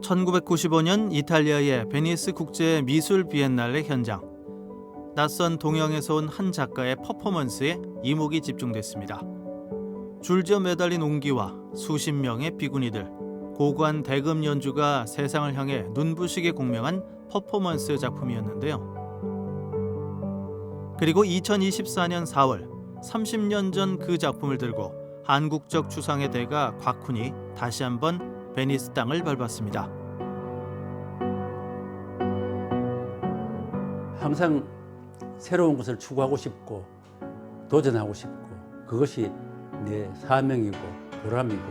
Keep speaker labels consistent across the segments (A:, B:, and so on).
A: 1995년 이탈리아의 베니스 국제 미술 비엔날레 현장. 낯선 동양에서 온 한 작가의 퍼포먼스에 이목이 집중됐습니다. 줄지어 매달린 옹기와 수십 명의 비구니들, 고고한 대금 연주가 세상을 향해 눈부시게 공명한 퍼포먼스 작품이었는데요. 그리고 2024년 4월, 30년 전 그 작품을 들고 한국적 추상의 대가 곽훈이 다시 한번 베니스 땅을 밟았습니다.
B: 항상 새로운 것을 추구하고 싶고 도전하고 싶고 그것이 내 사명이고 보람이고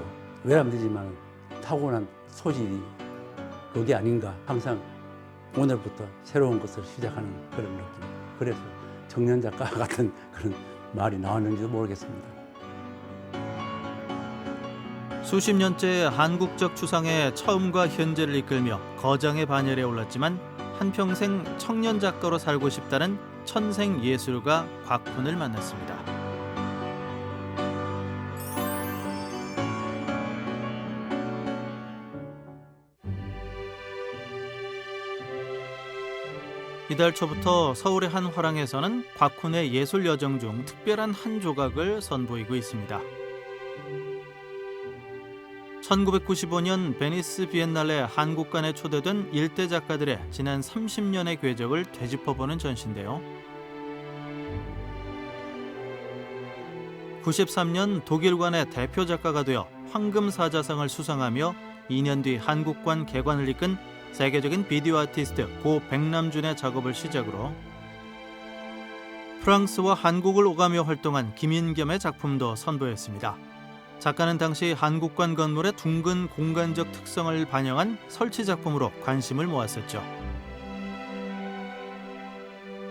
B: 외람되지만 타고난 소질이 그게 아닌가. 항상 오늘부터 새로운 것을 시작하는 그런 느낌. 그래서 청년 작가 같은 그런 말이 나왔는지도 모르겠습니다.
A: 수십 년째 한국적 추상의 처음과 현재를 이끌며 거장의 반열에 올랐지만 한평생 청년 작가로 살고 싶다는 천생 예술가 곽훈을 만났습니다. 이달 초부터 서울의 한 화랑에서는 곽훈의 예술 여정 중 특별한 한 조각을 선보이고 있습니다. 1995년 베니스 비엔날레 한국관에 초대된 일대 작가들의 지난 30년의 궤적을 되짚어보는 전시인데요. 93년 독일관의 대표 작가가 되어 황금사자상을 수상하며 2년 뒤 한국관 개관을 이끈 세계적인 비디오 아티스트 고 백남준의 작업을 시작으로 프랑스와 한국을 오가며 활동한 김인겸의 작품도 선보였습니다. 작가는 당시 한국관 건물의 둥근 공간적 특성을 반영한 설치 작품으로 관심을 모았었죠.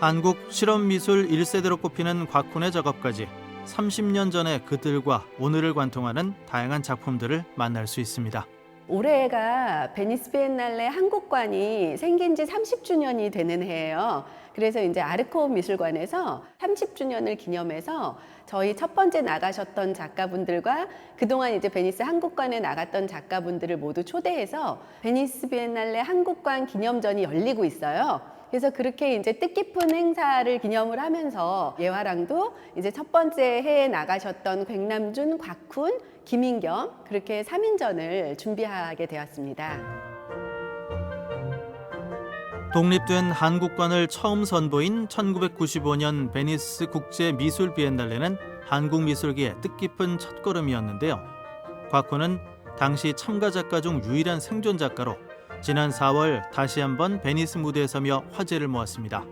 A: 한국 실험미술 1세대로 꼽히는 곽훈의 작업까지 30년 전의 그들과 오늘을 관통하는 다양한 작품들을 만날 수 있습니다.
C: 올해가 베니스 비엔날레 한국관이 생긴 지 30주년이 되는 해예요. 그래서 이제 아르코 미술관에서 30주년을 기념해서 저희 첫 번째 나가셨던 작가분들과 그동안 이제 베니스 한국관에 나갔던 작가분들을 모두 초대해서 베니스 비엔날레 한국관 기념전이 열리고 있어요. 그래서 그렇게 이제 뜻깊은 행사를 기념을 하면서 예화랑도 이제 첫 번째 해에 나가셨던 백남준, 곽훈, 김인겸 그렇게 3인전을 준비하게 되었습니다.
A: 독립된 한국관을 처음 선보인 1995년 베니스 국제 미술 비엔날레는 한국 미술계의 뜻깊은 첫걸음이었는데요. 곽훈은 당시 참가 작가 중 유일한 생존 작가로 지난 4월 다시 한번 베니스 무대에 서며 화제를 모았습니다.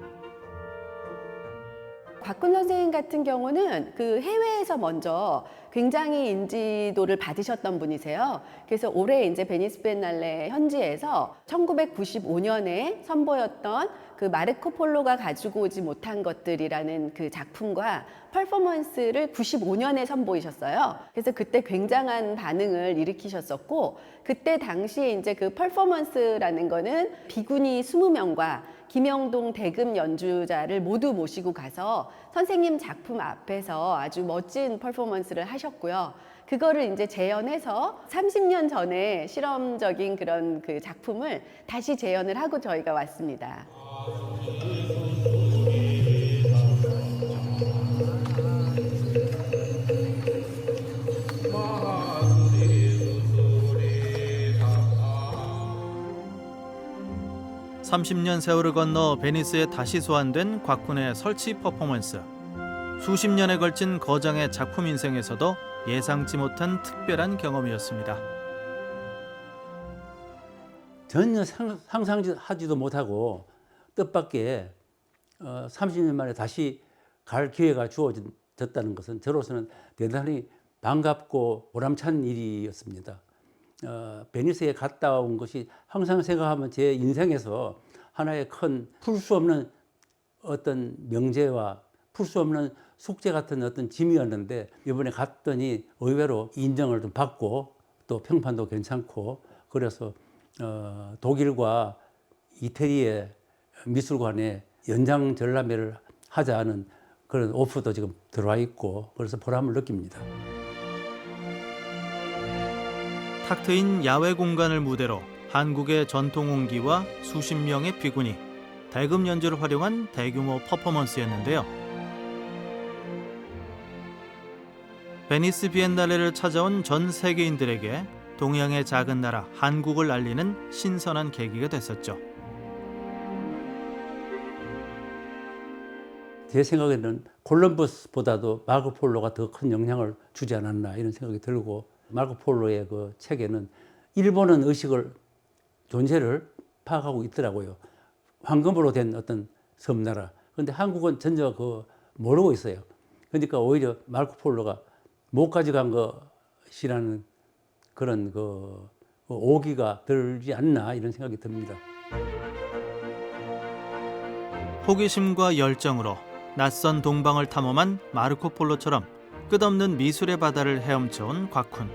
C: 곽훈 선생님 같은 경우는 그 해외에서 먼저 굉장히 인지도를 받으셨던 분이세요. 그래서 올해 이제 베니스 비엔날레 현지에서 1995년에 선보였던 그 마르코 폴로가 가지고 오지 못한 것들이라는 그 작품과 퍼포먼스를 95년에 선보이셨어요. 그래서 그때 굉장한 반응을 일으키셨었고, 그때 당시에 이제 그 퍼포먼스라는 거는 비구니 20명과 김영동 대금 연주자를 모두 모시고 가서 선생님 작품 앞에서 아주 멋진 퍼포먼스를 하셨고요. 그거를 이제 재현해서 30년 전에 실험적인 그런 그 작품을 다시 재현을 하고 저희가 왔습니다.
A: (30년) 세월을 건너 베니스에 다시 소환된 곽훈의 설치 퍼포먼스. 수십 년에 걸친 거장의 작품 인생에서도 예상치 못한 특별한 경험이었습니다.
B: 전혀 상상하지도 못하고 뜻밖의 30년 만에 다시 갈 기회가 주어졌다는 것은 저로서는 대단히 반갑고 보람찬 일이었습니다. 베니스에 갔다 온 것이 항상 생각하면 제 인생에서 하나의 큰 풀 수 없는 어떤 명제와 풀 수 없는 숙제 같은 어떤 짐이었는데, 이번에 갔더니 의외로 인정을 좀 받고 또 평판도 괜찮고, 그래서 독일과 이태리의 미술관에 연장 전람회를 하자는 그런 오프도 지금 들어와 있고, 그래서 보람을 느낍니다.
A: 탁 트인 야외 공간을 무대로 한국의 전통 온기와 수십 명의 비군이 대금 연주를 활용한 대규모 퍼포먼스였는데요. 베니스 비엔날레를 찾아온 전 세계인들에게 동양의 작은 나라 한국을 알리는 신선한 계기가 됐었죠.
B: 제 생각에는 콜럼버스보다도 마르코 폴로가 더 큰 영향을 주지 않았나 이런 생각이 들고, 마르코 폴로의 그 책에는 일본은 의식을 존재를 파악하고 있더라고요. 황금으로 된 어떤 섬나라. 그런데 한국은 전혀 모르고 있어요. 그러니까 오히려 마르코 폴로가 못 가져간 것이라는 그런 오기가 들지 않나 이런 생각이 듭니다.
A: 호기심과 열정으로 낯선 동방을 탐험한 마르코 폴로처럼 끝없는 미술의 바다를 헤엄쳐온 곽훈.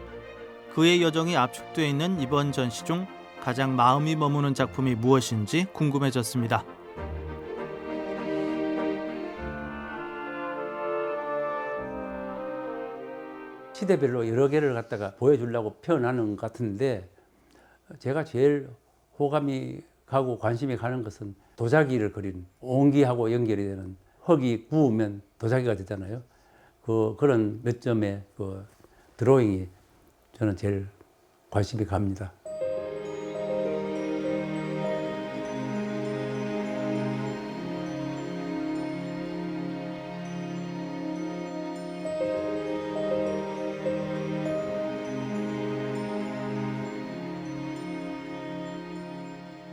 A: 그의 여정이 압축되어 있는 이번 전시 중 가장 마음이 머무는 작품이 무엇인지 궁금해졌습니다.
B: 시대별로 여러 개를 갖다가 보여주려고 표현하는 것 같은데, 제가 제일 호감이 가고 관심이 가는 것은 도자기를 그린, 온기하고 연결이 되는, 흙이 구우면 도자기가 되잖아요. 그런 몇 점의 드로잉이 저는 제일 관심이 갑니다.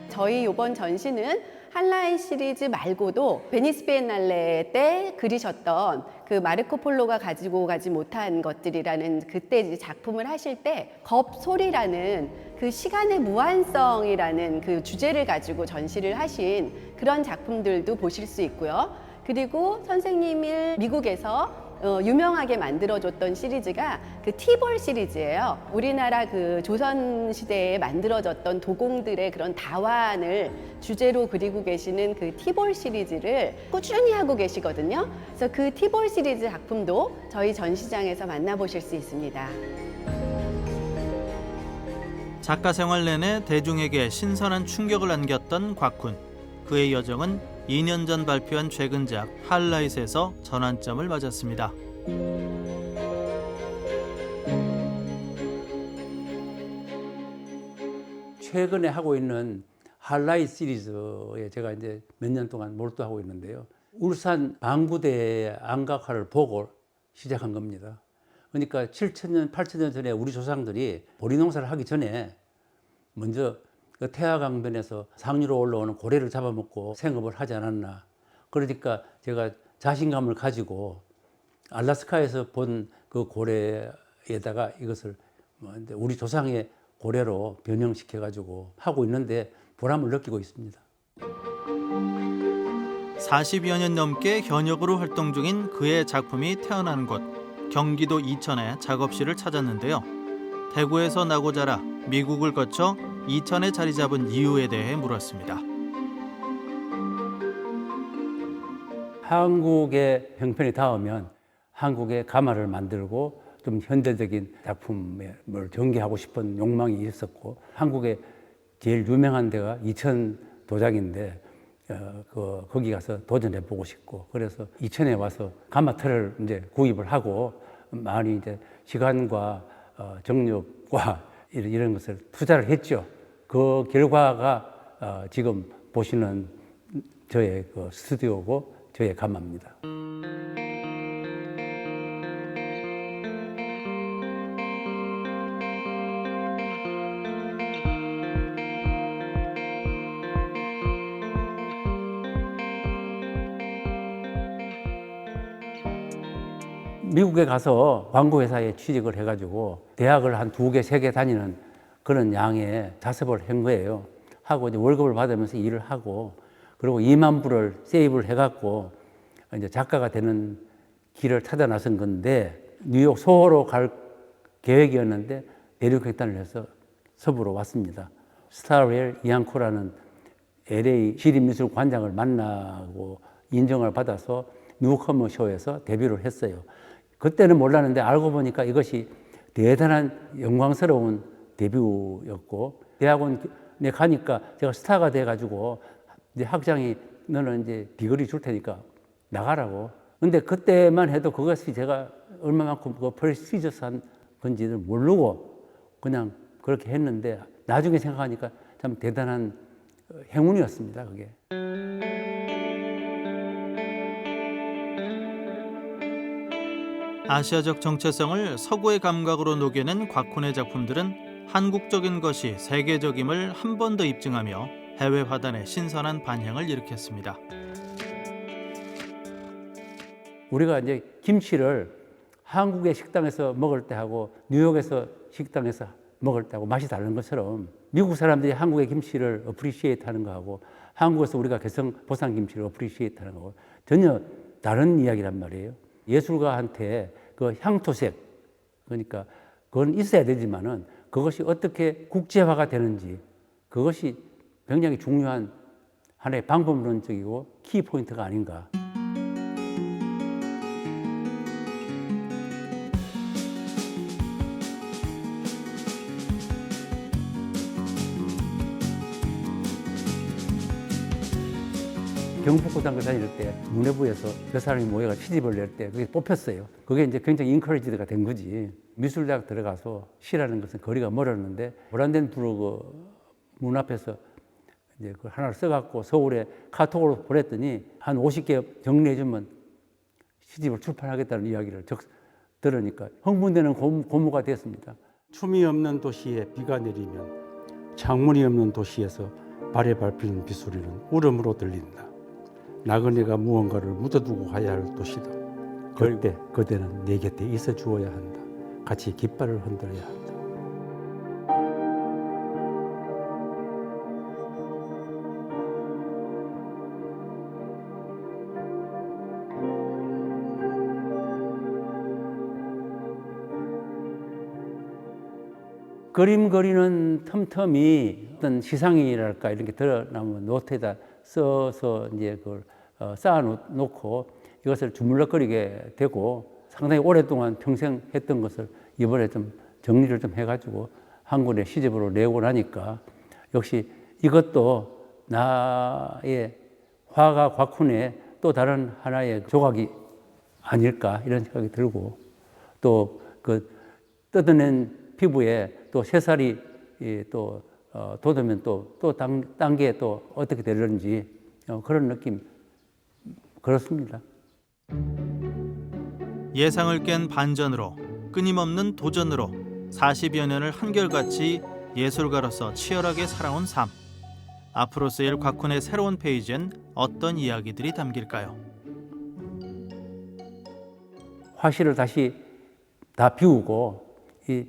C: 저희 이번 전시는 한라인 시리즈 말고도 베니스 비엔날레 때 그리셨던 그 마르코 폴로가 가지고 가지 못한 것들이라는, 그때 이제 작품을 하실 때 겁소리라는 그 시간의 무한성이라는 그 주제를 가지고 전시를 하신 그런 작품들도 보실 수 있고요. 그리고 선생님이 미국에서 유명하게 만들어줬던 시리즈가 그 티볼 시리즈예요. 우리나라 그 조선 시대에 만들어졌던 도공들의 그런 다환을 주제로 그리고 계시는 그 티볼 시리즈를 꾸준히 하고 계시거든요. 그래서 그 티볼 시리즈 작품도 저희 전시장에서 만나보실 수 있습니다.
A: 작가 생활 내내 대중에게 신선한 충격을 안겼던 곽훈. 그의 여정은 2년 전 발표한 최근작 할라잇에서 전환점을 맞았습니다.
B: 최근에 하고 있는 할라잇 시리즈에 제가 이제 몇 년 동안 몰두하고 있는데요. 울산 방구대 안각화를 보고 시작한 겁니다. 그러니까 7,000년, 8,000년 전에 우리 조상들이 보리 농사를 하기 전에 먼저 그 태화강변에서 상류로 올라오는 고래를 잡아먹고 생업을 하지 않았나. 그러니까 제가 자신감을 가지고 알라스카에서 본 그 고래에다가 이것을 우리 조상의 고래로 변형시켜 가지고 하고 있는데 보람을 느끼고 있습니다.
A: 40여 년 넘게 현역으로 활동 중인 그의 작품이 태어난 곳, 경기도 이천의 작업실을 찾았는데요. 대구에서 나고 자라 미국을 거쳐 이천에 자리 잡은 이유에 대해 물었습니다.
B: 한국의 형편이 닿으면 한국의 가마를 만들고 좀 현대적인 작품을 전개하고 싶은 욕망이 있었고, 한국의 제일 유명한 데가 이천 도자기인데 거기 가서 도전해 보고 싶고, 그래서 이천에 와서 가마틀을 이제 구입을 하고 많이 이제 시간과 정력과 이런 것을 투자를 했죠. 그 결과가 지금 보시는 저의 그 스튜디오고 저의 가마입니다. 미국에 가서 광고회사에 취직을 해가지고 대학을 한 2개, 3개 다니는 그런 양의 자습을 한 거예요. 하고 이제 월급을 받으면서 일을 하고, 그리고 2만 불을 세이브를 해갖고 이제 작가가 되는 길을 찾아 나선 건데, 뉴욕 소호로 갈 계획이었는데 대륙 횡단을 해서 서부로 왔습니다. 스타리엘 이앙코라는 LA 시립미술관장을 만나고 인정을 받아서 뉴커머 쇼에서 데뷔를 했어요. 그때는 몰랐는데 알고 보니까 이것이 대단한 영광스러운 데뷔였고, 대학원 내 가니까 제가 스타가 돼가지고 이제 학장이 너는 이제 비거리 줄 테니까 나가라고. 근데 그때만 해도 그것이 제가 얼마만큼 그 프레스티저스한 건지를 모르고 그냥 그렇게 했는데 나중에 생각하니까 참 대단한 행운이었습니다, 그게.
A: 아시아적 정체성을 서구의 감각으로 녹여낸 곽훈의 작품들은 한국적인 것이 세계적임을 한 번 더 입증하며 해외 화단에 신선한 반향을 일으켰습니다.
B: 우리가 이제 김치를 한국의 식당에서 먹을 때하고 뉴욕에서 식당에서 먹을 때하고 맛이 다른 것처럼 미국 사람들이 한국의 김치를 어프리시에이트 하는 거하고 한국에서 우리가 개성 보쌈 김치를 어프리시에이트 하는 거하고 전혀 다른 이야기란 말이에요. 예술가한테 그 향토색, 그러니까 그건 있어야 되지만은 그것이 어떻게 국제화가 되는지 그것이 굉장히 중요한 하나의 방법론적이고 키포인트가 아닌가. 경북고등학교 다닐 때 문예부에서 몇 사람이 모여가 시집을 낼 때 그게 뽑혔어요. 그게 이제 굉장히 인커리지드가 된 거지. 미술대학 들어가서 시라는 것은 거리가 멀었는데 브란덴부르크 문 앞에서 이제 그걸 하나를 써갖고 서울에 카톡으로 보냈더니 한 50개 정리해주면 시집을 출판하겠다는 이야기를 들으니까 흥분되는 고무가 됐습니다.
D: 춤이 없는 도시에 비가 내리면 창문이 없는 도시에서 발에 밟히는 빗소리는 울음으로 들린다. 나그네가 무언가를 묻어두고 가야 할 도시다. 그때 그대는 내 곁에 있어 주어야 한다. 같이 깃발을 흔들어야 한다.
B: 그림 그리는 틈틈이 어떤 시상이랄까 이런 게 드러나면 노트에다 써서 이제 그걸 쌓아놓고 이것을 주물럭거리게 되고 상당히 오랫동안 평생 했던 것을 이번에 좀 정리를 좀 해가지고 한 권의 시집으로 내고 나니까 역시 이것도 나의 화가 곽훈의 또 다른 하나의 조각이 아닐까 이런 생각이 들고 또 그 뜯어낸 피부에 또 새살이 또 돋으면 또 단계 또 어떻게 되는지 그런 느낌 그렇습니다.
A: 예상을 깬 반전으로 끊임없는 도전으로 40여 년을 한결같이 예술가로서 치열하게 살아온 삶. 앞으로 쓰일 곽훈의 새로운 페이지엔 어떤 이야기들이 담길까요?
B: 화실을 다시 다 비우고 이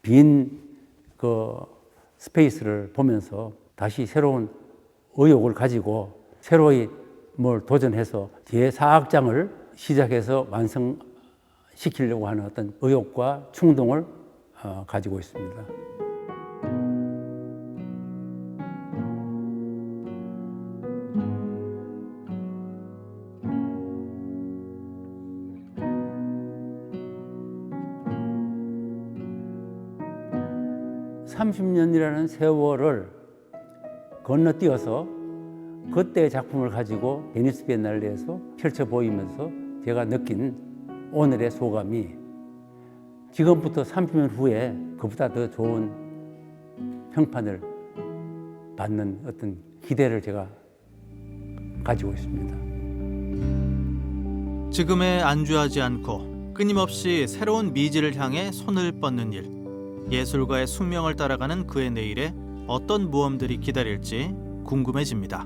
B: 빈 그 스페이스를 보면서 다시 새로운 의욕을 가지고 새로이 뭘 도전해서 제4악장을 시작해서 완성시키려고 하는 어떤 의욕과 충동을 가지고 있습니다. (30년이라는) 세월을 건너뛰어서 그때의 작품을 가지고 베니스 비엔날레에서 펼쳐 보이면서 제가 느낀 오늘의 소감이 지금부터 30년 후에 그보다 더 좋은 평판을 받는 어떤 기대를 제가 가지고 있습니다.
A: 지금에 안주하지 않고 끊임없이 새로운 미지를 향해 손을 뻗는 일. 예술가의 숙명을 따라가는 그의 내일에 어떤 모험들이 기다릴지 궁금해집니다.